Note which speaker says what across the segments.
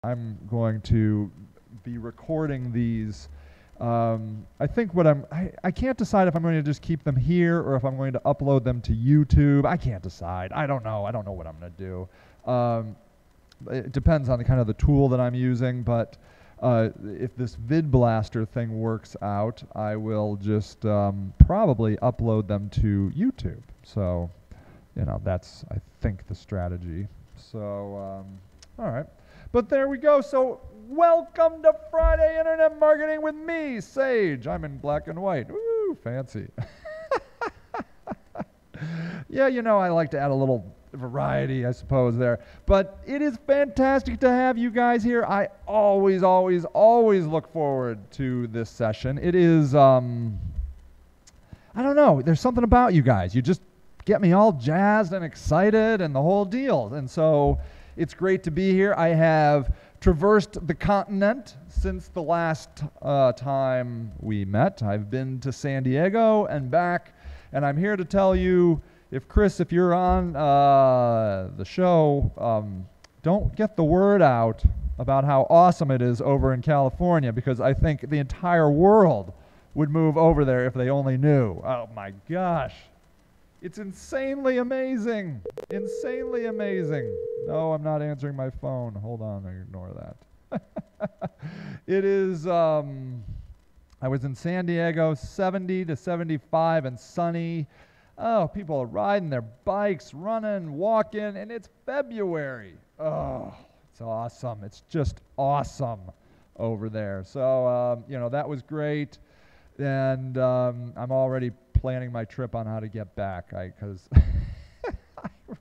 Speaker 1: I'm going to be recording these. I think I can't decide if I'm going to just keep them here or if I'm going to upload them to YouTube. I can't decide. I don't know. I don't know what I'm going to do. It depends on the kind of the tool that I'm using, but if this VidBlaster thing works out, I will just probably upload them to YouTube. So, that's, I think, the strategy. So, all right. But there we go. So welcome to Friday Internet Marketing with me, Sage. I'm in black and white. Woo, fancy. Yeah, I like to add a little variety, I suppose, there. But it is fantastic to have you guys here. I always, always, always look forward to this session. It is, I don't know, there's something about you guys. You just get me all jazzed and excited and the whole deal. And so it's great to be here. I have traversed the continent since the last time we met. I've been to San Diego and back, and I'm here to tell you, if you're on the show, don't get the word out about how awesome it is over in California, because I think the entire world would move over there if they only knew. Oh my gosh. It's insanely amazing. Insanely amazing. No, I'm not answering my phone. Hold on, ignore that. It is, I was in San Diego, 70 to 75 and sunny. Oh, people are riding their bikes, running, walking, and it's February. Oh, it's awesome. It's just awesome over there. So, that was great. And I'm already planning my trip on how to get back, because I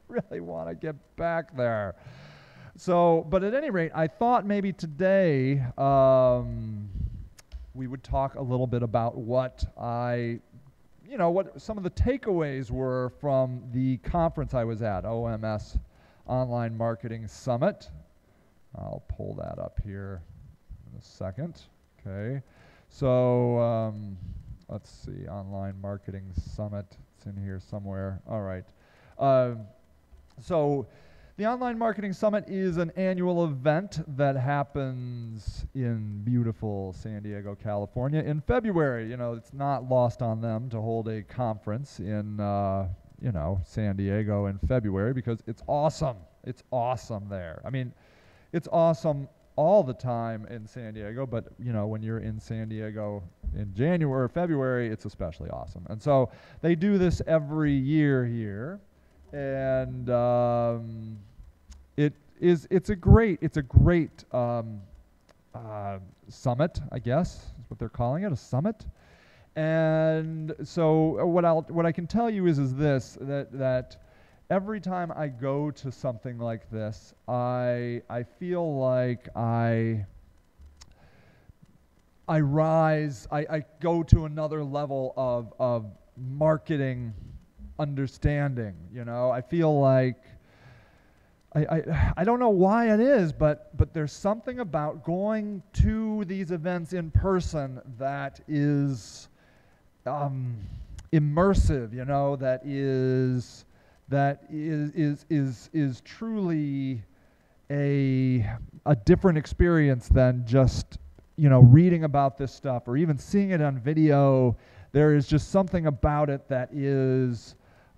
Speaker 1: really want to get back there. So, but at any rate, I thought maybe today we would talk a little bit about what some of the takeaways were from the conference I was at, OMS Online Marketing Summit. I'll pull that up here in a second. Okay. So, let's see, Online Marketing Summit. It's in here somewhere. All right. So the Online Marketing Summit is an annual event that happens in beautiful San Diego, California in February. It's not lost on them to hold a conference in, San Diego in February, because it's awesome. It's awesome there. I mean, it's awesome all the time in San Diego, but when you're in San Diego in January or February, it's especially awesome. And so they do this every year here, and it's a great summit, I guess is what they're calling it, a summit. And so what I can tell you is this, that every time I go to something like this, I feel like I rise, I go to another level of marketing understanding. I feel like I don't know why it is, but there's something about going to these events in person that is immersive, that is truly a different experience than just reading about this stuff or even seeing it on video. There is just something about it that is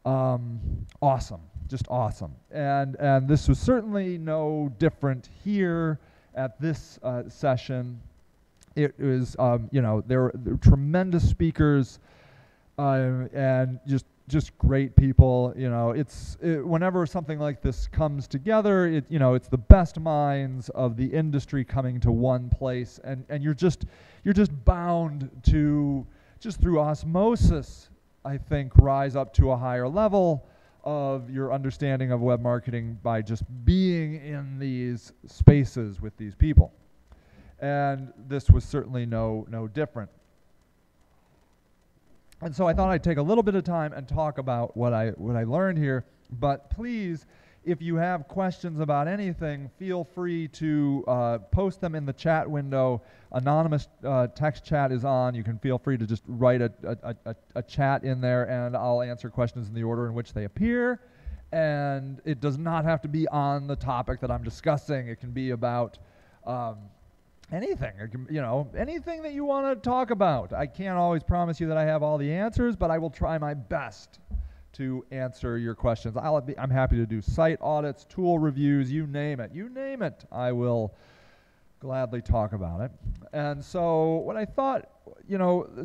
Speaker 1: awesome, just awesome. And this was certainly no different here at this session. It was there were tremendous speakers and just great people. Whenever something like this comes together, it's the best minds of the industry coming to one place, and you're just bound to, just through osmosis, I think, rise up to a higher level of your understanding of web marketing by just being in these spaces with these people. And this was certainly no different. And so I thought I'd take a little bit of time and talk about what I learned here. But please, if you have questions about anything, feel free to post them in the chat window. Anonymous text chat is on. You can feel free to just write a chat in there, and I'll answer questions in the order in which they appear. And it does not have to be on the topic that I'm discussing. It can be about anything, anything that you want to talk about. I can't always promise you that I have all the answers, but I will try my best to answer your questions. I'm happy to do site audits, tool reviews, you name it. You name it, I will gladly talk about it. And so what I thought,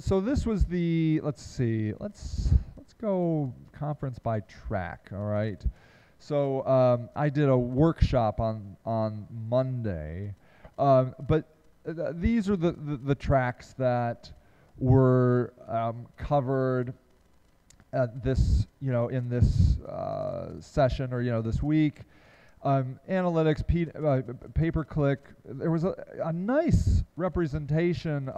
Speaker 1: so this was let's go conference by track, all right? So I did a workshop on Monday, but these are the tracks that were covered at this, in this session or this week. Analytics, pay-per-click. There was a nice representation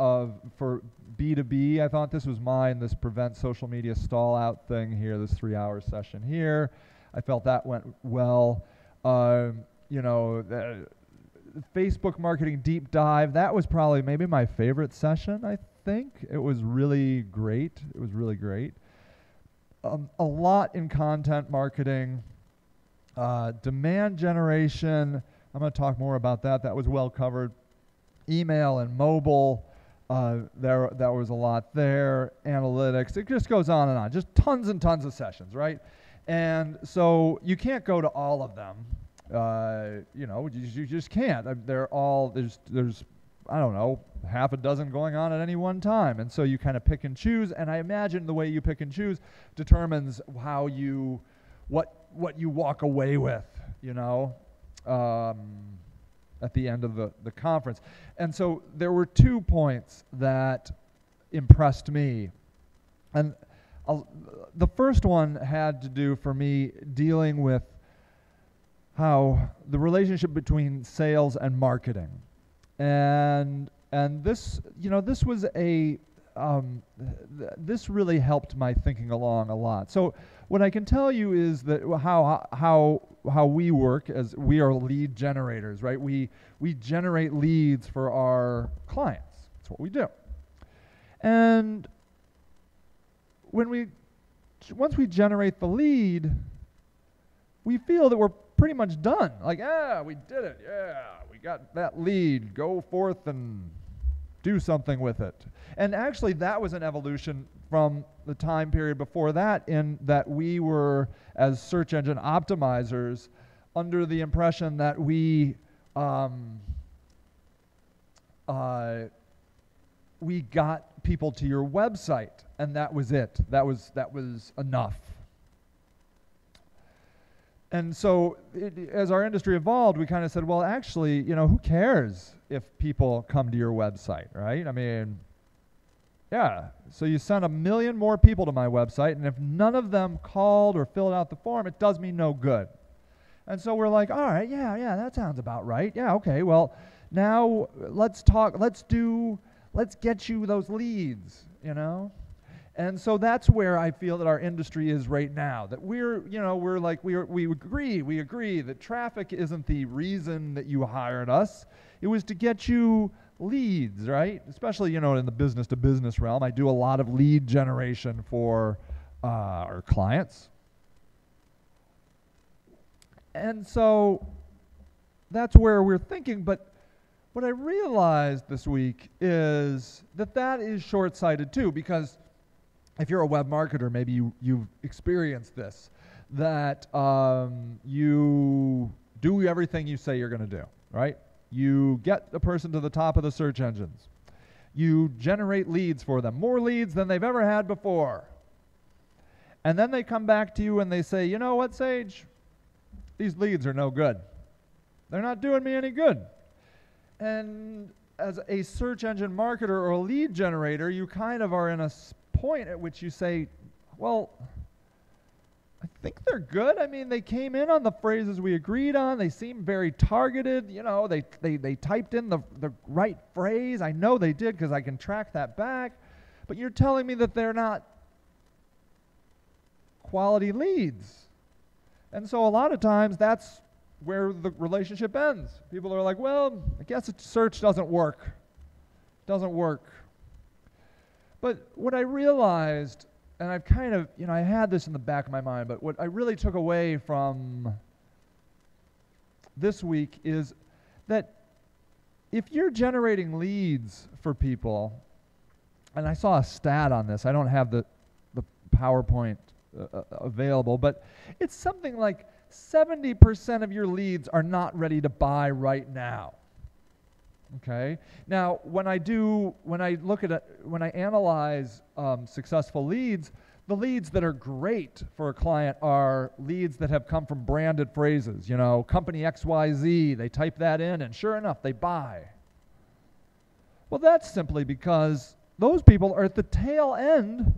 Speaker 1: for B2B. I thought this was mine, this prevent social media stall out thing here, this 3-hour session here. I felt that went well. The Facebook marketing deep dive, that was probably maybe my favorite session, I think. It was really great. A lot in content marketing. Demand generation, I'm going to talk more about that. That was well covered. Email and mobile, there was a lot there. Analytics, it just goes on and on. Just tons and tons of sessions, right? And so you can't go to all of them. You just can't. They're all, there's I don't know, half a dozen going on at any one time. And so you kind of pick and choose. And I imagine the way you pick and choose determines what you walk away with, at the end of the conference. And so there were 2 points that impressed me. And the first one had to do for me dealing with how the relationship between sales and marketing. And this, this was this really helped my thinking along a lot. So what I can tell you is that how we work, as we are lead generators, right? We generate leads for our clients. That's what we do. And once we generate the lead, we feel that we're pretty much done. Like, we did it. Yeah, we got that lead. Go forth and do something with it. And actually, that was an evolution from the time period before that, in that we were, as search engine optimizers, under the impression that we got people to your website, and that was it. That was enough. And so as our industry evolved, we kind of said, well, actually, who cares if people come to your website, right? I mean, yeah. So you send 1 million more people to my website, and if none of them called or filled out the form, it does me no good. And so we're like, all right, yeah, that sounds about right. Yeah, okay, well, now let's talk, let's get you those leads, And so that's where I feel that our industry is right now. That we agree that traffic isn't the reason that you hired us. It was to get you leads, right? Especially, in the business-to-business realm. I do a lot of lead generation for our clients. And so that's where we're thinking, but what I realized this week is that is short-sighted too, because if you're a web marketer, maybe you've experienced this, that you do everything you say you're going to do, right? You get the person to the top of the search engines. You generate leads for them, more leads than they've ever had before. And then they come back to you and they say, you know what, Sage? These leads are no good. They're not doing me any good. And as a search engine marketer or a lead generator, you kind of are in a point at which you say, well, I think they're good. I mean, they came in on the phrases we agreed on. They seem very targeted. They typed in the right phrase. I know they did because I can track that back. But you're telling me that they're not quality leads. And so a lot of times that's where the relationship ends. People are like, well, I guess search doesn't work. Doesn't work. But what I realized, and I've kind of, I had this in the back of my mind, but what I really took away from this week is that if you're generating leads for people, and I saw a stat on this, I don't have the PowerPoint available, but it's something like 70% of your leads are not ready to buy right now. Okay. Now, when I analyze successful leads, the leads that are great for a client are leads that have come from branded phrases. You know, company XYZ, they type that in, and sure enough, they buy. Well, that's simply because those people are at the tail end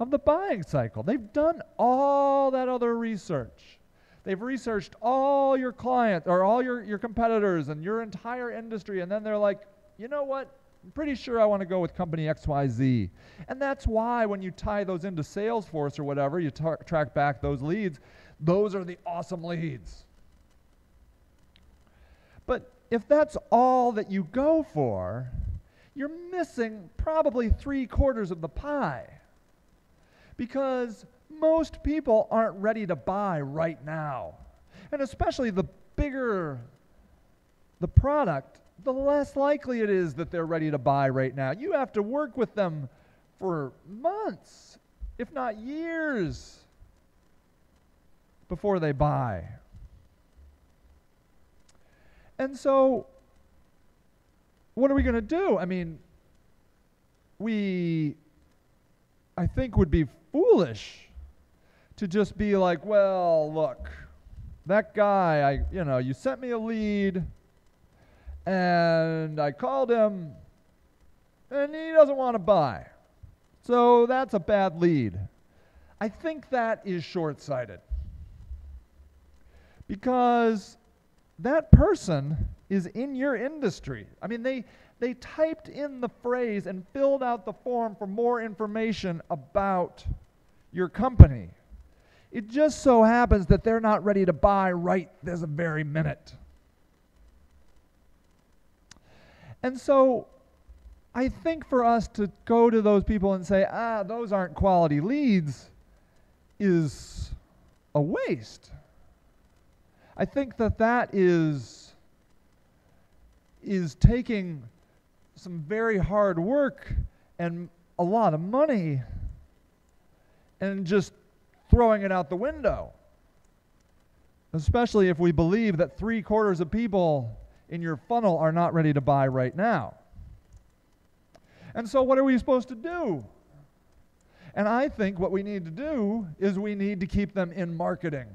Speaker 1: of the buying cycle. They've done all that other research. They've researched all your clients or all your competitors and your entire industry, and then they're like, you know what? I'm pretty sure I want to go with company XYZ. And that's why when you tie those into Salesforce or whatever, you track back those leads, those are the awesome leads. But if that's all that you go for, you're missing probably 3/4 of the pie. Because most people aren't ready to buy right now. And especially the bigger the product, the less likely it is that they're ready to buy right now. You have to work with them for months, if not years, before they buy. And so, what are we going to do? I mean, I think would be foolish to just be like, well, look, that guy, you sent me a lead, and I called him, and he doesn't want to buy. So that's a bad lead. I think that is short-sighted. Because that person is in your industry. I mean, they typed in the phrase and filled out the form for more information about your company. It just so happens that they're not ready to buy right this very minute. And so I think for us to go to those people and say, those aren't quality leads, is a waste. I think that is taking some very hard work and a lot of money and just throwing it out the window. Especially if we believe that 3/4 of people in your funnel are not ready to buy right now. And so what are we supposed to do? And I think what we need to do is we need to keep them in marketing.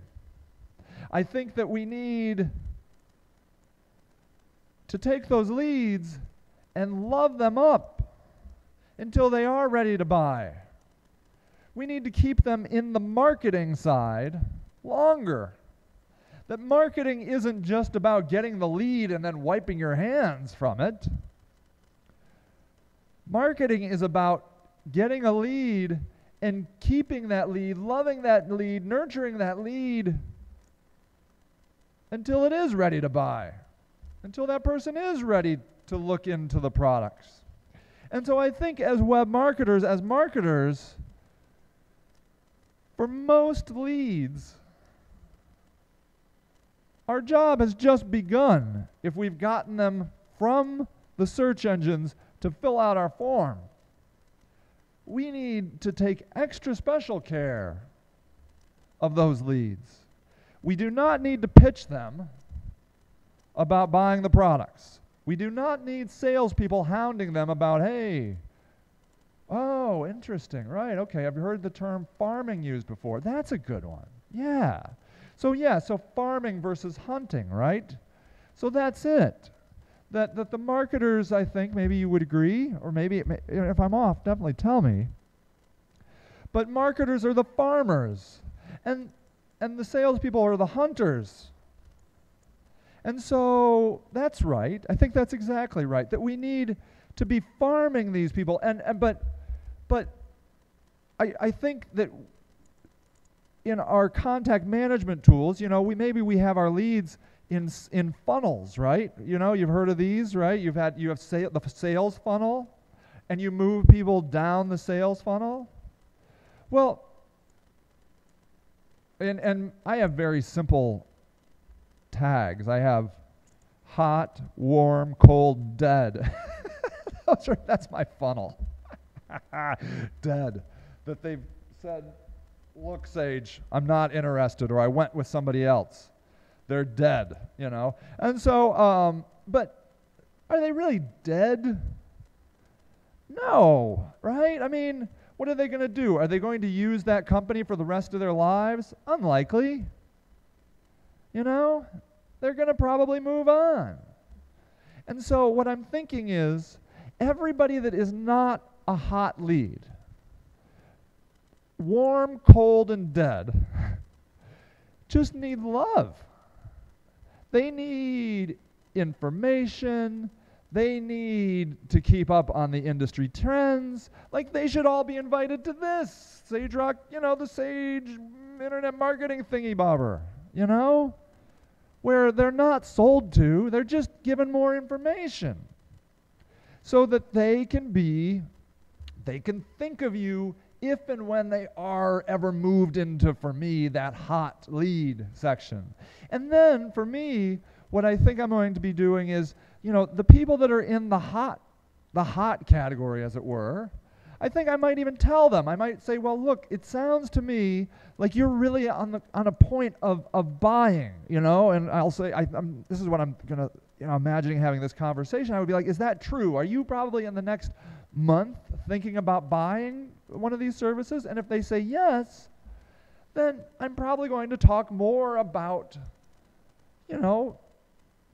Speaker 1: I think that we need to take those leads and love them up until they are ready to buy. We need to keep them in the marketing side longer. That marketing isn't just about getting the lead and then wiping your hands from it. Marketing is about getting a lead and keeping that lead, loving that lead, nurturing that lead until it is ready to buy, until that person is ready to look into the products. And so I think as web marketers, as marketers, for most leads, our job has just begun if we've gotten them from the search engines to fill out our form. We need to take extra special care of those leads. We do not need to pitch them about buying the products. We do not need salespeople hounding them about, hey, oh, interesting, right, okay, I've heard the term farming used before. That's a good one, yeah. So farming versus hunting, right? So that's it. That the marketers, I think, maybe you would agree, or maybe if I'm off, definitely tell me. But marketers are the farmers, and the salespeople are the hunters. And so that's right. I think that's exactly right. That we need to be farming these people, but I think that in our contact management tools, maybe we have our leads in funnels, right? You've heard of these, right? You have the sales funnel, and you move people down the sales funnel. Well, and I have very simple tags. I have hot, warm, cold, dead. That's my funnel. Dead. That they've said, look, Sage, I'm not interested, or I went with somebody else. They're dead, you know. And so, but are they really dead? No, right? I mean, what are they going to do? Are they going to use that company for the rest of their lives? Unlikely. You know, they're going to probably move on. And so what I'm thinking is, everybody that is not a hot lead, warm, cold, and dead, just need love. They need information. They need to keep up on the industry trends. Like, they should all be invited to this. Sage Rock, you know, the Sage internet marketing thingy bobber, you know? Where they're not sold to, they're just given more information. So that they can think of you if and when they are ever moved into, for me, that hot lead section. And then, for me, what I think I'm going to be doing is, you know, the people that are in the hot category, as it were, I think I might even tell them. I might say, well, look, it sounds to me like you're really on a point of buying, you know, and I'll say, this is what I'm going to, you know, imagining having this conversation. I would be like, is that true? Are you probably in the next month thinking about buying one of these services? And if they say yes, then I'm probably going to talk more about, you know,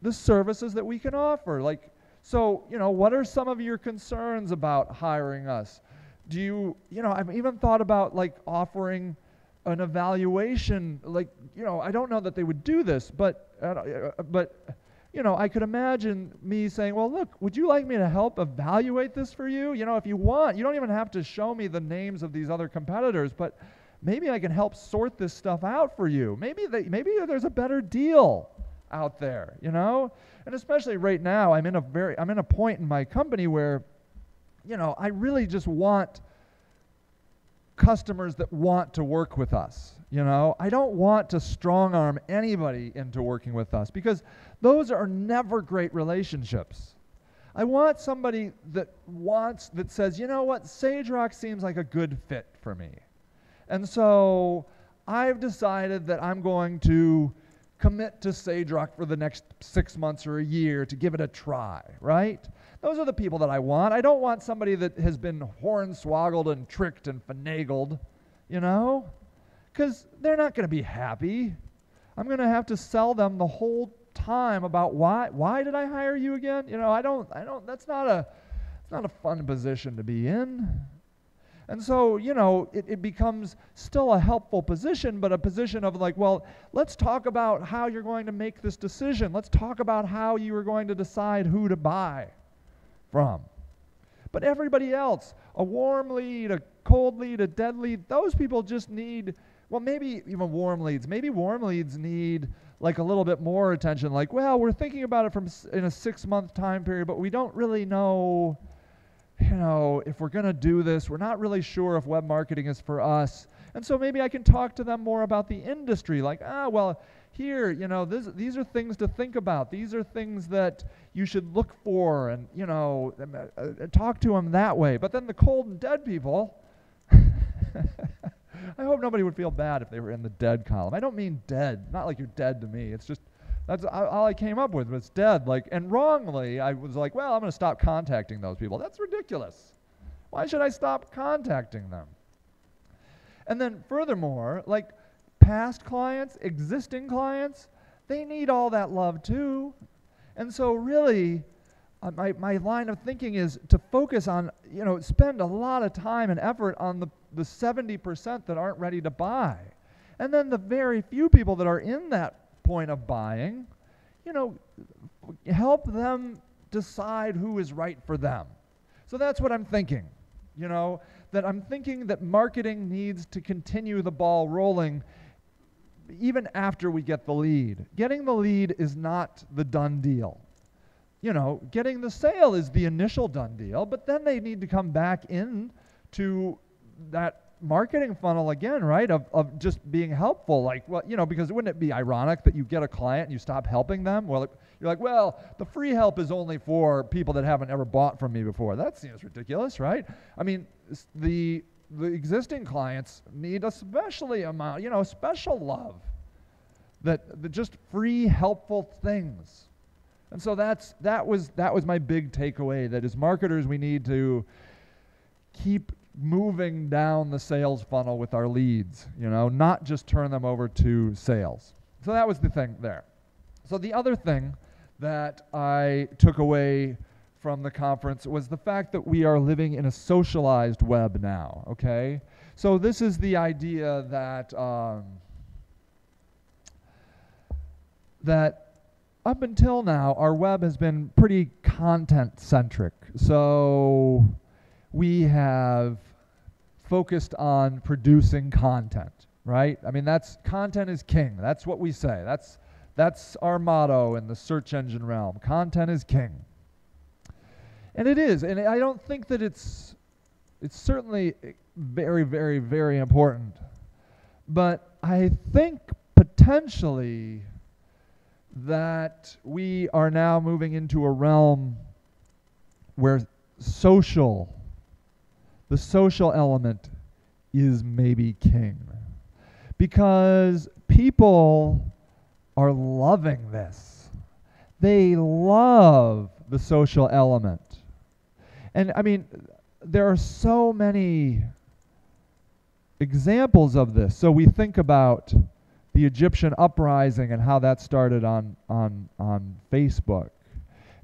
Speaker 1: the services that we can offer. Like, so, you know, what are some of your concerns about hiring us? Do you know, I've even thought about like offering an evaluation, like, you know, I don't know that they would do this, but you know, I could imagine me saying, well, look, would you like me to help evaluate this for you? You know, if you want, you don't even have to show me the names of these other competitors, but maybe I can help sort this stuff out for you. Maybe there's a better deal out there, you know? And especially right now, I'm in a point in my company where, you know, I really just want customers that want to work with us, you know? I don't want to strong-arm anybody into working with us, because those are never great relationships. I want somebody that says, you know what, Sage Rock seems like a good fit for me. And so I've decided that I'm going to commit to Sage Rock for the next 6 months or a year to give it a try, right? Those are the people that I want. I don't want somebody that has been hornswoggled and tricked and finagled, you know? Because they're not going to be happy. I'm going to have to sell them the whole time about why did I hire you again? You know, that's not a fun position to be in. And so, you know, it becomes still a helpful position, but a position of like, well, let's talk about how you're going to make this decision. Let's talk about how you are going to decide who to buy from. But everybody else, a warm lead, a cold lead, a dead lead, those people just need, well, maybe even warm leads. Maybe warm leads need like a little bit more attention. Like, well, we're thinking about it in a 6-month time period, but we don't really know, you know, if we're going to do this. We're not really sure if web marketing is for us. And so maybe I can talk to them more about the industry. Like, well, here, you know, these are things to think about. These are things that you should look for, and, you know, talk to them that way. But then the cold and dead people, I hope nobody would feel bad if they were in the dead column. I don't mean dead, not like you're dead to me. It's just, that's all I came up with was dead. Like, and wrongly, I was like, well, I'm going to stop contacting those people. That's ridiculous. Why should I stop contacting them? And then furthermore, like past clients, existing clients, they need all that love too. And so really, my line of thinking is to focus on, you know, spend a lot of time and effort on the 70% that aren't ready to buy. And then the very few people that are in that point of buying, you know, help them decide who is right for them. So that's what I'm thinking, you know, that I'm thinking that marketing needs to continue the ball rolling even after we get the lead. Getting the lead is not the done deal. You know, getting the sale is the initial done deal, but then they need to come back in to that marketing funnel again, right? Of just being helpful. Like, well, because wouldn't it be ironic that you get a client and you stop helping them? Well, you're like, well, the free help is only for people that haven't ever bought from me before. That seems ridiculous, right? I mean, the existing clients need especially special love. That just free, helpful things. And so that was my big takeaway, that as marketers we need to keep moving down the sales funnel with our leads, not just turn them over to sales. So that was the thing there. So the other thing that I took away from the conference was the fact that we are living in a socialized web now, okay? So this is the idea that that up until now, our web has been pretty content-centric. So we have focused on producing content, right? I mean, content is king. That's what we say. That's our motto in the search engine realm. Content is king. And it is. And I don't think that it's certainly very, very, very important. But I think potentially that we are now moving into a realm where the social element is maybe king. Because people are loving this. They love the social element. And I mean, there are so many examples of this. So we think about the Egyptian uprising and how that started on Facebook.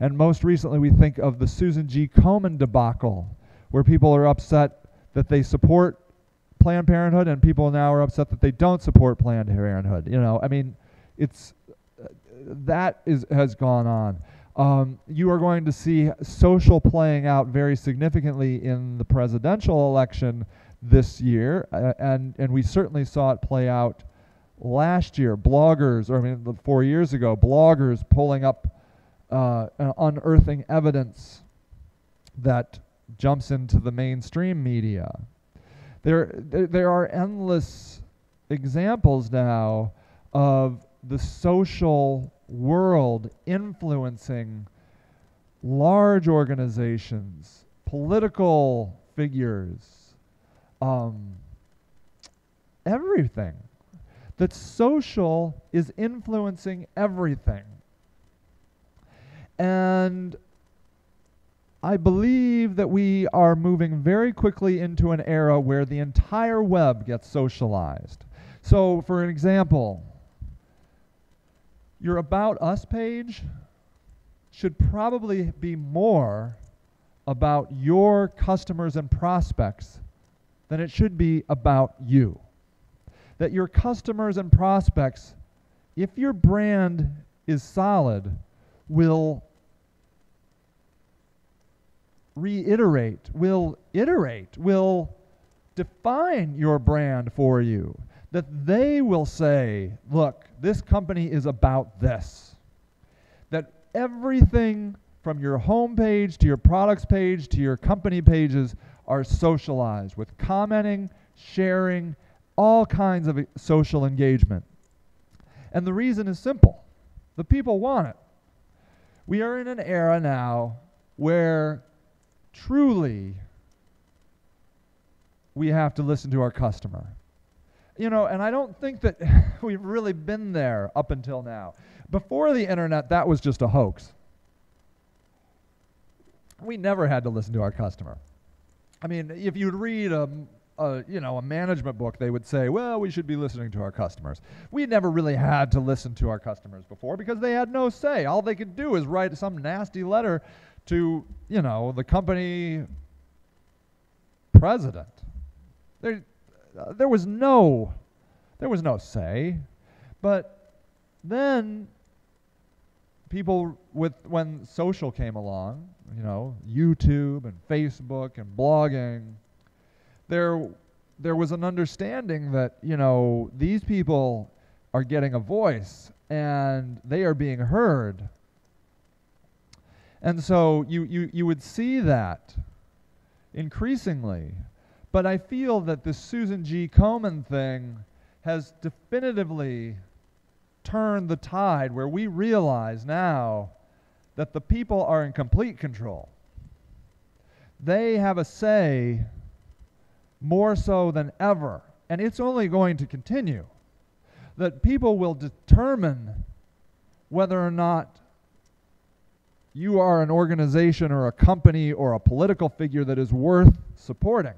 Speaker 1: And most recently we think of the Susan G. Komen debacle, where people are upset that they support Planned Parenthood and people now are upset that they don't support Planned Parenthood. I mean, has gone on. You are going to see social playing out very significantly in the presidential election this year, and we certainly saw it play out last year. 4 years ago, bloggers pulling up unearthing evidence that jumps into the mainstream media. There are endless examples now of the social world influencing large organizations, political figures, everything. That social is influencing everything. And I believe that we are moving very quickly into an era where the entire web gets socialized. So, for an example, your About Us page should probably be more about your customers and prospects than it should be about you. That your customers and prospects, if your brand is solid, will will define your brand for you. That they will say, look, this company is about this. That everything from your home page to your products page to your company pages are socialized with commenting, sharing, all kinds of social engagement. And the reason is simple. The people want it. We are in an era now where truly we have to listen to our customer. And I don't think that we've really been there up until now. Before the internet, that was just a hoax. We never had to listen to our customer. I mean, if you'd read a management book, they would say, well, we should be listening to our customers. We never really had to listen to our customers before because they had no say. All they could do is write some nasty letter to, the company president. There was no say. But then when social came along, YouTube and Facebook and blogging, there was an understanding that, these people are getting a voice and they are being heard. And so you would see that increasingly. But I feel that the Susan G. Komen thing has definitively turned the tide where we realize now that the people are in complete control. They have a say more so than ever, and it's only going to continue. That people will determine whether or not you are an organization or a company or a political figure that is worth supporting.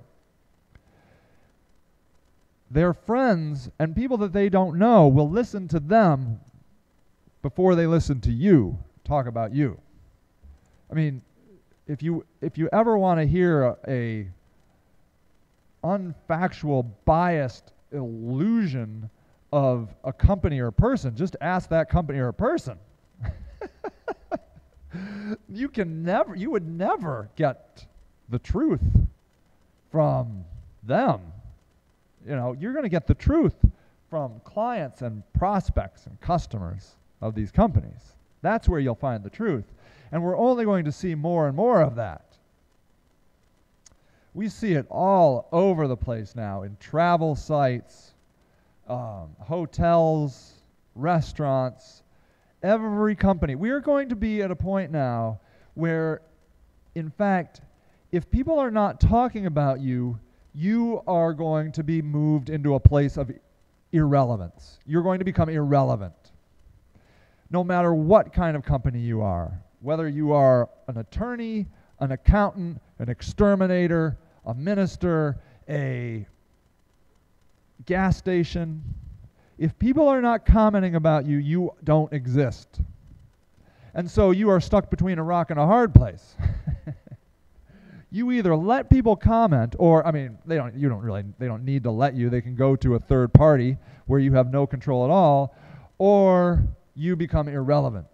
Speaker 1: Their friends and people that they don't know will listen to them before they listen to you talk about you. I mean, if you ever want to hear a unfactual, biased illusion of a company or a person, just ask that company or a person. You would never get the truth from them. You know, you're going to get the truth from clients and prospects and customers of these companies. That's where you'll find the truth. And we're only going to see more and more of that. We see it all over the place now in travel sites, hotels, restaurants, every company. We are going to be at a point now where, in fact, if people are not talking about you, you are going to be moved into a place of irrelevance. You're going to become irrelevant. No matter what kind of company you are, whether you are an attorney, an accountant, an exterminator, a minister, a gas station, if people are not commenting about you, you don't exist. And so you are stuck between a rock and a hard place. You either let people comment, or, I mean, they don't need to let you. They can go to a third party where you have no control at all, or you become irrelevant.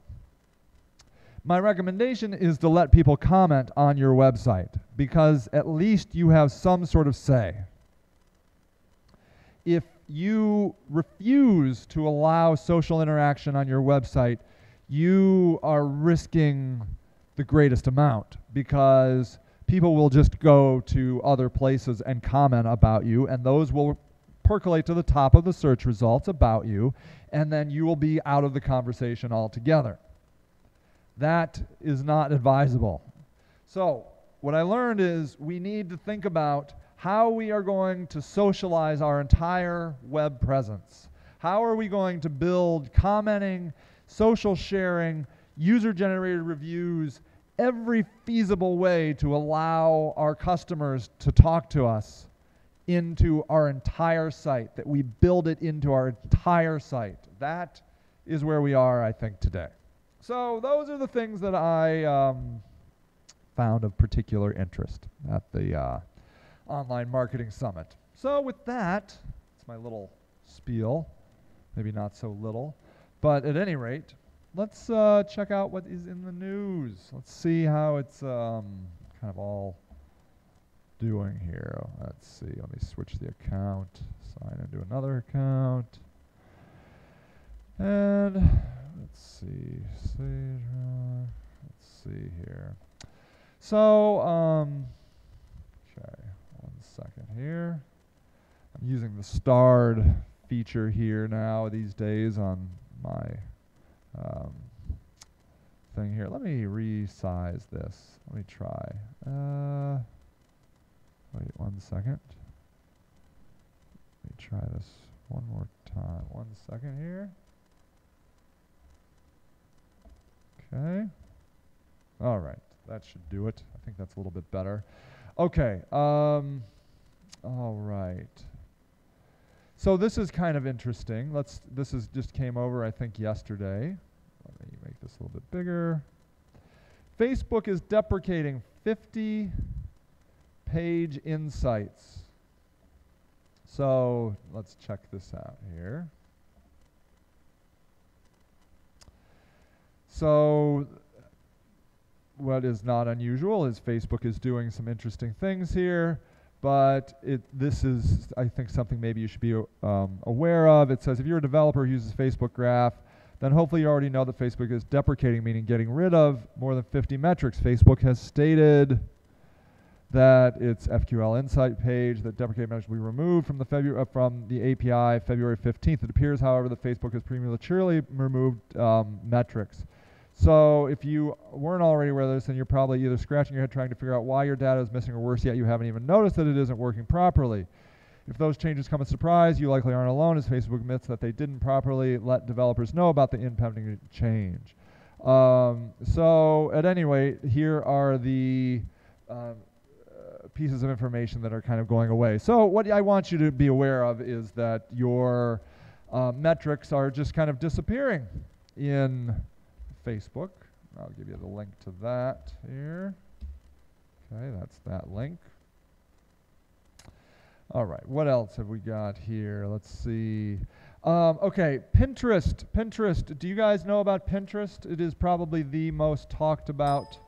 Speaker 1: My recommendation is to let people comment on your website, because at least you have some sort of say. If you refuse to allow social interaction on your website, you are risking the greatest amount, because people will just go to other places and comment about you, and those will percolate to the top of the search results about you, and then you will be out of the conversation altogether. That is not advisable. So what I learned is we need to think about how we are going to socialize our entire web presence. How are we going to build commenting, social sharing, user-generated reviews, every feasible way to allow our customers to talk to us into our entire site, that we build it into our entire site. That is where we are, I think, today. So those are the things that I found of particular interest at the Online Marketing Summit. So with that, it's my little spiel, maybe not so little, but at any rate, let's check out what is in the news. Let's see how it's kind of all doing here. Let's see, let me switch the account, sign into another account, and let's see, let's see here. So, okay, 1 second here. I'm using the starred feature here now these days on my thing here. Let me resize this. Let me try. Wait 1 second. Let me try this one more time. 1 second here. Okay. All right. That should do it. I think that's a little bit better. Okay. All right. So this is kind of interesting. This is just came over, I think, yesterday. Let me make this a little bit bigger. Facebook is deprecating 50 page insights. So let's check this out here. So what is not unusual is Facebook is doing some interesting things here, but this is, I think, something maybe you should be aware of. It says if you're a developer who uses Facebook Graph, then hopefully you already know that Facebook is deprecating, meaning getting rid of more than 50 metrics. Facebook has stated that its FQL Insight page that deprecated measures will be removed from the API February 15th. It appears, however, that Facebook has prematurely removed metrics. So if you weren't already aware of this, then you're probably either scratching your head trying to figure out why your data is missing, or worse yet, you haven't even noticed that it isn't working properly. If those changes come as a surprise, you likely aren't alone, as Facebook admits that they didn't properly let developers know about the impending change. So at any rate, here are the pieces of information that are kind of going away. So what I want you to be aware of is that your metrics are just kind of disappearing in Facebook. I'll give you the link to that here. Okay, that's that link. All right, what else have we got here? Let's see. Okay, Pinterest. Pinterest. Do you guys know about Pinterest? It is probably the most talked about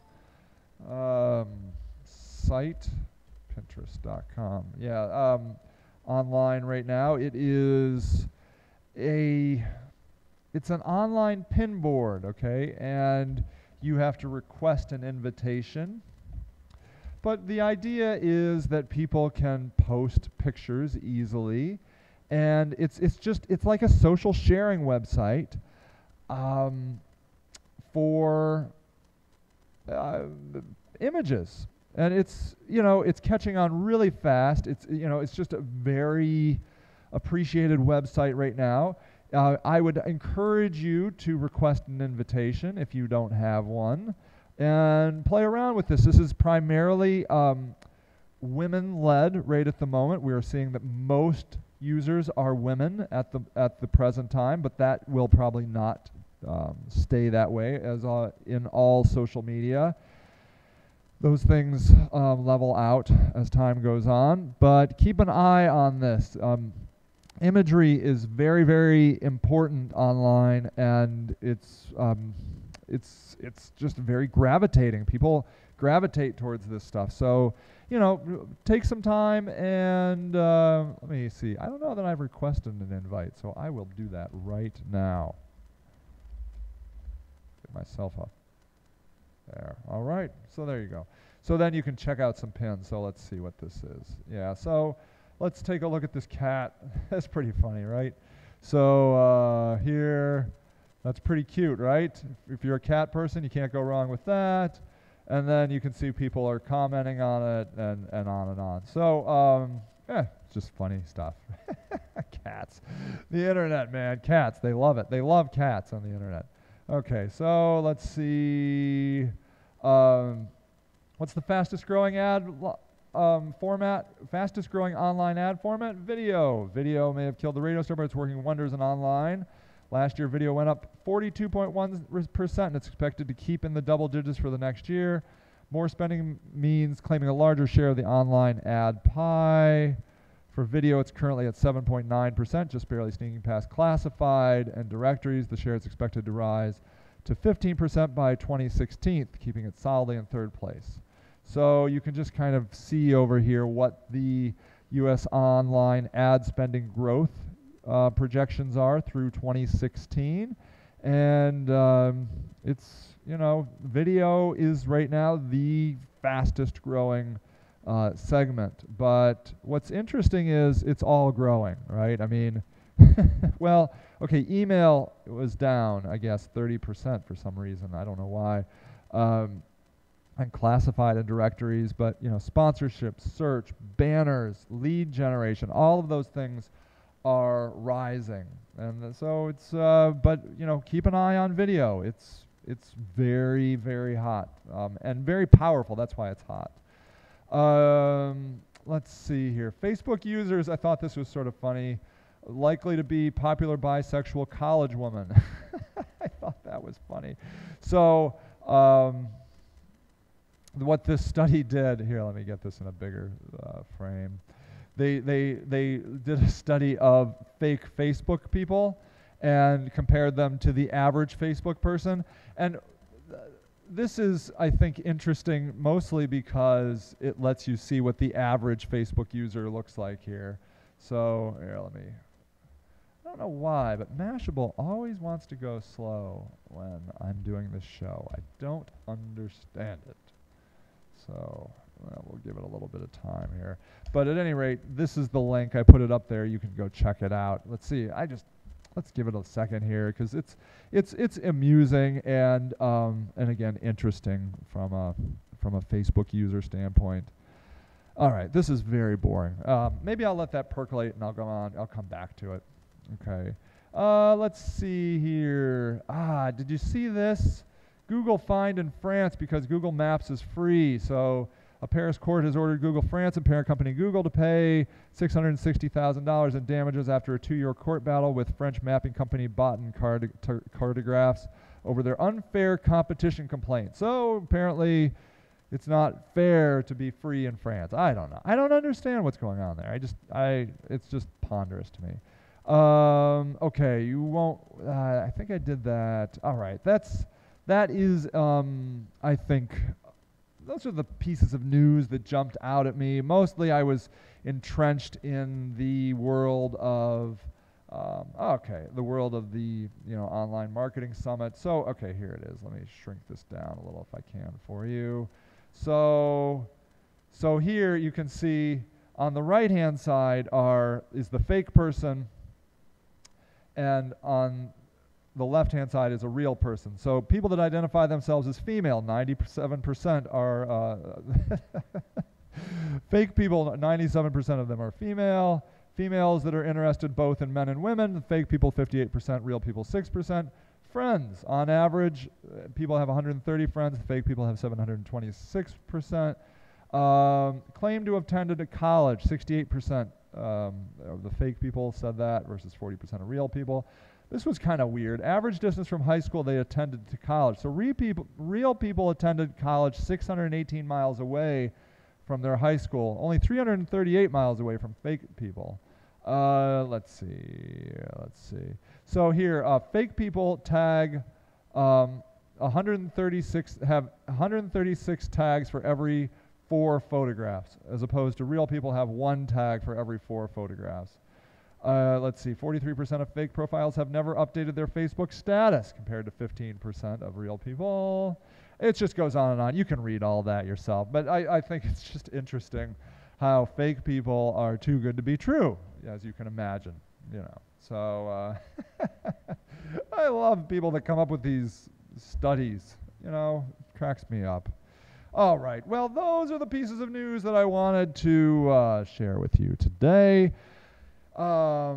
Speaker 1: site. Pinterest.com. Yeah, online right now. It is it's an online pin board, okay? And you have to request an invitation. But the idea is that people can post pictures easily, and it's like a social sharing website for images, and it's catching on really fast. It's just a very appreciated website right now. I would encourage you to request an invitation if you don't have one, and play around with this. This is primarily women-led right at the moment. We are seeing that most users are women at the present time, but that will probably not stay that way as in all social media. Those things level out as time goes on, but keep an eye on this. Imagery is very, very important online, and it's just very gravitating. People gravitate towards this stuff. So, take some time and let me see. I don't know that I've requested an invite, so I will do that right now. Get myself up there. All right. So there you go. So then you can check out some pins. So let's see what this is. Yeah. So let's take a look at this cat. That's pretty funny, right? So here. That's pretty cute, right? If you're a cat person, you can't go wrong with that. And then you can see people are commenting on it and on and on. So, it's just funny stuff. Cats. The internet, man. Cats. They love it. They love cats on the internet. Okay, so let's see. What's the fastest growing ad format? Fastest growing online ad format? Video. Video may have killed the radio star, but it's working wonders in online. Last year, video went up 42.1%, and it's expected to keep in the double digits for the next year. More spending means claiming a larger share of the online ad pie. For video, it's currently at 7.9%, just barely sneaking past classified and directories. The share is expected to rise to 15% by 2016, keeping it solidly in third place. So you can just kind of see over here what the U.S. online ad spending growth projections are through 2016, and it's video is right now the fastest growing segment. But what's interesting is it's all growing, right? I mean, well, okay, email was down, I guess, 30% for some reason. I don't know why. And classified and directories, but sponsorships, search, banners, lead generation, all of those things are rising, and so it's but keep an eye on video. It's very, very hot and very powerful. That's why it's hot. Let's see here. Facebook users, I thought this was sort of funny. Likely to be popular bisexual college woman. I thought that was funny. So what this study did here, let me get this in a bigger frame. They did a study of fake Facebook people and compared them to the average Facebook person. And this is, I think, interesting mostly because it lets you see what the average Facebook user looks like here. So here, I don't know why, but Mashable always wants to go slow when I'm doing this show. I don't understand it. So Well, we'll give it a little bit of time here. But at any rate, this is the link. I put it up there. You can go check it out. Let's see. Let's give it a second here because it's amusing and again interesting from a Facebook user standpoint. All right, this is very boring. Maybe I'll let that percolate and I'll go on. I'll come back to it. Okay. Let's see here. Did you see this? Google fined in France because Google Maps is free. So a Paris court has ordered Google France and parent company Google to pay $660,000 in damages after a 2-year court battle with French mapping company Botten Cartographs over their unfair competition complaint. So apparently it's not fair to be free in France. I don't know. I don't understand what's going on there. It's just ponderous to me. Okay, you won't, I think I did that. All right, that is, I think, those are the pieces of news that jumped out at me. Mostly I was entrenched in the world of, the world of the, online marketing summit. So, okay, here it is. Let me shrink this down a little if I can for you. So here you can see on the right-hand side is the fake person, and on the left-hand side is a real person. So people that identify themselves as female, 97% are fake people. 97% of them are female. Females that are interested both in men and women. Fake people, 58%. Real people, 6%. Friends, on average, people have 130 friends. Fake people have 726%. Claim to have attended a college, 68% of the fake people said that versus 40% of real people. This was kind of weird. Average distance from high school they attended to college. So real people attended college 618 miles away from their high school, only 338 miles away from fake people. Let's see. So here, fake people tag 136 tags for every 4 photographs, as opposed to real people have 1 tag for every 4 photographs. Let's see, 43% of fake profiles have never updated their Facebook status, compared to 15% of real people. It just goes on and on. You can read all that yourself. But I think it's just interesting how fake people are too good to be true, as you can imagine. So I love people that come up with these studies. Cracks me up. All right. Well, those are the pieces of news that I wanted to share with you today. I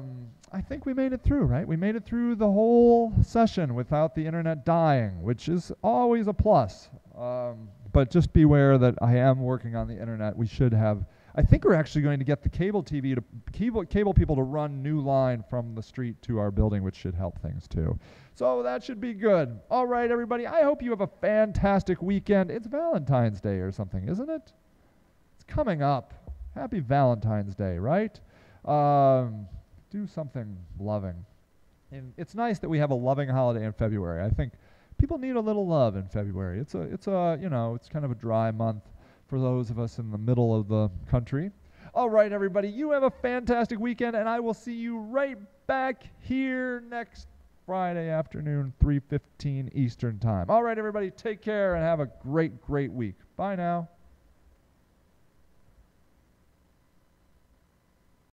Speaker 1: think we made it through, right? We made it through the whole session without the internet dying, which is always a plus. But just beware that I am working on the internet. We should have, I think we're actually going to get the cable people to run new line from the street to our building, which should help things too. So that should be good. All right, everybody. I hope you have a fantastic weekend. It's Valentine's Day or something, isn't it? It's coming up. Happy Valentine's Day, right? Do something loving. And it's nice that we have a loving holiday in February. I think people need a little love in February. It's kind of a dry month for those of us in the middle of the country. All right, everybody, you have a fantastic weekend, and I will see you right back here next Friday afternoon, 3:15 Eastern Time. All right, everybody, take care and have a great, great week. Bye now.